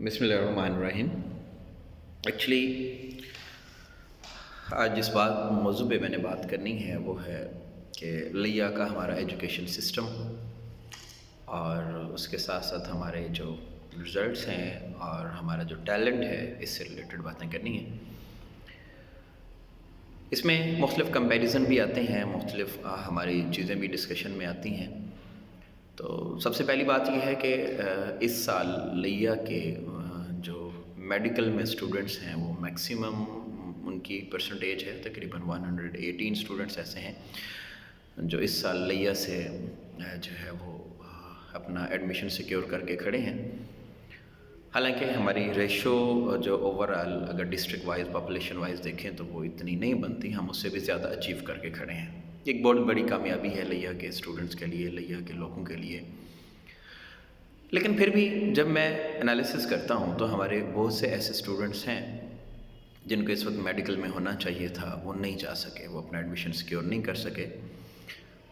बिस्मिल्लाहिर्रहमानिर्रहीम। एक्चुअली आज जिस मौजू पे मैंने बात करनी है वो है कि लिया का हमारा एजुकेशन सिस्टम और उसके साथ साथ हमारे जो रिज़ल्ट्स हैं और हमारा जो टैलेंट है इससे रिलेटेड बातें करनी है। इसमें मुख्तलिफ़ कंपैरिजन भी आते हैं, मुख्तलिफ़ हमारी चीज़ें भी डिस्कशन में आती हैं। तो सबसे पहली बात यह है कि इस साल लिया के जो मेडिकल में स्टूडेंट्स हैं वो मैक्सिमम उनकी परसेंटेज है तकरीबन 118 स्टूडेंट्स ऐसे हैं जो इस साल लिया से जो है वो अपना एडमिशन सिक्योर करके खड़े हैं। हालांकि हमारी रेशो जो ओवरऑल अगर डिस्ट्रिक्ट वाइज पॉपुलेशन वाइज देखें तो वो इतनी नहीं बनती, हम उससे भी ज़्यादा अचीव करके खड़े हैं। एक बहुत बड़ी कामयाबी है लिया के स्टूडेंट्स के लिए, लिया के लोगों के लिए। लेकिन फिर भी जब मैं एनालिसिस करता हूँ तो हमारे बहुत से ऐसे स्टूडेंट्स हैं जिनको इस वक्त मेडिकल में होना चाहिए था, वो नहीं जा सके, वो अपना एडमिशन सिक्योर नहीं कर सके।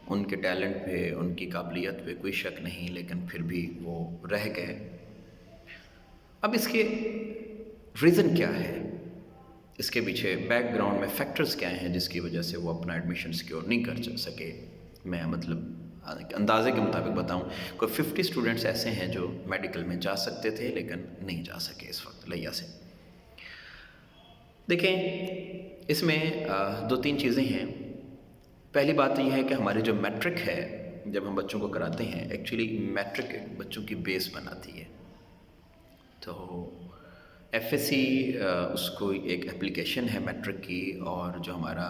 उनके टैलेंट पे, उनकी काबिलियत पे कोई शक नहीं, लेकिन फिर भी वो रह गए। अब इसके रीज़न क्या है, इसके पीछे बैकग्राउंड में फैक्टर्स क्या हैं जिसकी वजह से वो अपना एडमिशन सिक्योर नहीं कर सके। मैं मतलब अंदाज़े के मुताबिक बताऊं, कोई 50 स्टूडेंट्स ऐसे हैं जो मेडिकल में जा सकते थे लेकिन नहीं जा सके इस वक्त लिया से। देखें, इसमें दो तीन चीज़ें हैं। पहली बात यह है कि हमारे जो मैट्रिक है जब हम बच्चों को कराते हैं, एक्चुअली मैट्रिक बच्चों की बेस बनाती है। तो FSC उसको एक एप्लीकेशन है मैट्रिक की, और जो हमारा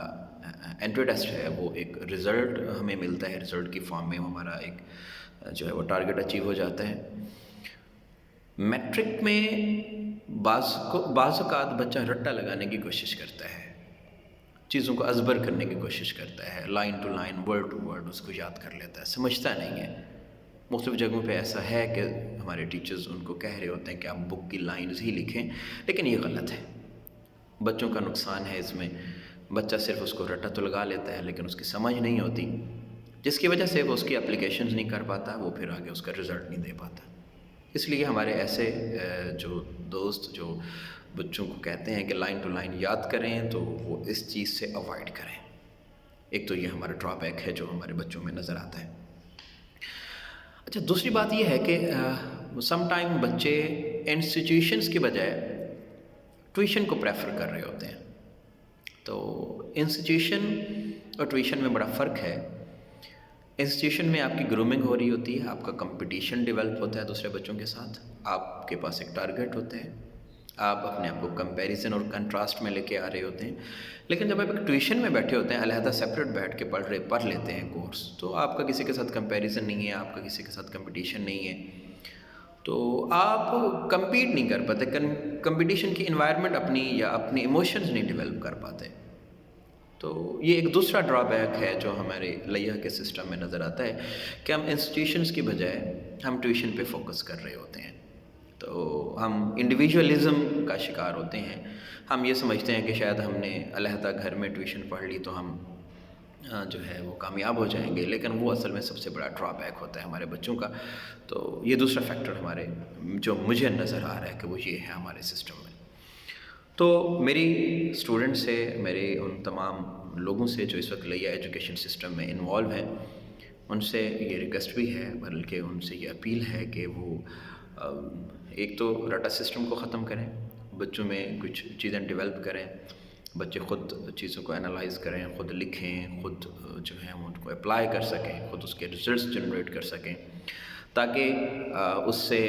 एंट्री टेस्ट है वो एक रिज़ल्ट हमें मिलता है, रिज़ल्ट की फॉर्म में हमारा एक जो है वो टारगेट अचीव हो जाता है। मैट्रिक में बाज़ औक़ात बच्चा रट्टा लगाने की कोशिश करता है, चीज़ों को अज़बर करने की कोशिश करता है, line to line, word to word उसको याद कर लेता है, समझता नहीं है। मुख्तलिफ़ जगहों पे ऐसा है कि हमारे टीचर्स उनको कह रहे होते हैं कि आप बुक की लाइन्स ही लिखें, लेकिन ये गलत है। बच्चों का नुकसान है इसमें। बच्चा सिर्फ उसको रट्टा तो लगा लेता है लेकिन उसकी समझ नहीं होती, जिसकी वजह से वो उसकी एप्लीकेशंस नहीं कर पाता, वो फिर आगे उसका रिज़ल्ट नहीं दे पाता। इसलिए हमारे ऐसे जो दोस्त जो बच्चों को कहते हैं कि लाइन टू लाइन याद करें, तो वो इस चीज़ से अवॉइड करें। एक तो ये हमारा ड्रॉबैक है जो हमारे बच्चों में नज़र आता है। अच्छा, दूसरी बात यह है कि सम टाइम बच्चे इंस्टीट्यूशंस के बजाय ट्यूशन को प्रेफर कर रहे होते हैं। तो इंस्टीट्यूशन और ट्यूशन में बड़ा फ़र्क है। इंस्टीट्यूशन में आपकी ग्रूमिंग हो रही होती है, आपका कंपटीशन डेवलप होता है दूसरे बच्चों के साथ, आपके पास एक टारगेट होता है, आप अपने आप को कंपैरिजन और कंट्रास्ट में लेके आ रहे होते हैं। लेकिन जब आप एक ट्यूशन में बैठे होते हैं, अलहदा सेपरेट बैठ के पढ़ लेते हैं कोर्स, तो आपका किसी के साथ कंपैरिजन नहीं है, आपका किसी के साथ कंपटीशन नहीं है, तो आप compete नहीं कर पाते, कंपटीशन की इन्वायरमेंट अपनी या अपने इमोशंस नहीं डेवलप कर पाते। तो ये एक दूसरा ड्रॉबैक है जो हमारे लिया के सिस्टम में नज़र आता है कि हम इंस्टीट्यूशंस की बजाय हम ट्यूशन पे फोकस कर रहे होते हैं। तो हम इंडिविजुअलिज़म का शिकार होते हैं। हम ये समझते हैं कि शायद हमने अलहदा घर में ट्यूशन पढ़ ली तो हम जो है वो कामयाब हो जाएंगे, लेकिन वो असल में सबसे बड़ा ड्रॉबैक होता है हमारे बच्चों का। तो ये दूसरा फैक्टर हमारे जो मुझे नज़र आ रहा है कि वो ये है हमारे सिस्टम में। तो मेरी स्टूडेंट से, मेरे उन तमाम लोगों से जो इस वक्त लिया एजुकेशन सिस्टम में इन्वॉल्व हैं, उनसे ये रिक्वेस्ट भी है, बल्कि उनसे ये अपील है कि वो एक तो रटा सिस्टम को ख़त्म करें, बच्चों में कुछ चीज़ें डेवलप करें, बच्चे ख़ुद चीज़ों को एनालाइज़ करें, ख़ुद लिखें, ख़ुद जो है उनको अप्लाई कर सकें, ख़ुद उसके रिजल्ट्स जनरेट कर सकें, ताकि उससे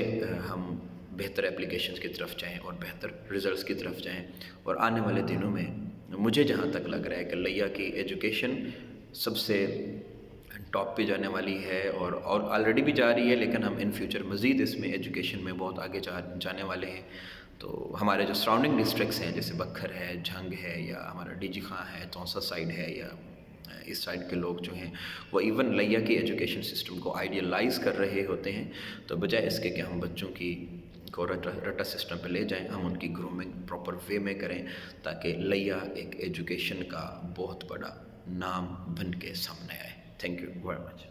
हम बेहतर एप्लीकेशंस की तरफ जाएं और बेहतर रिज़ल्ट्स की तरफ जाएं। और आने वाले दिनों में मुझे जहाँ तक लग रहा है कि लिया की एजुकेशन सबसे टॉप पे जाने वाली है, और ऑलरेडी भी जा रही है, लेकिन हम इन फ्यूचर मज़ीद इसमें एजुकेशन में बहुत आगे जाने वाले हैं। तो हमारे जो सराउंडिंग डिस्ट्रिक्ट्स हैं जैसे बखर है, झंग है, या हमारा डीजी खां है, तौसा साइड है, या इस साइड के लोग जो हैं वो इवन लिया की एजुकेशन सिस्टम को आइडियलाइज़ कर रहे होते हैं। तो बजाय इसके कि हम बच्चों की को रटा सिस्टम पे ले जाएं, हम उनकी ग्रूमिंग प्रॉपर वे में करें, ताकि लिया एक एजुकेशन का बहुत बड़ा नाम बन के सामने आए। Thank you very much.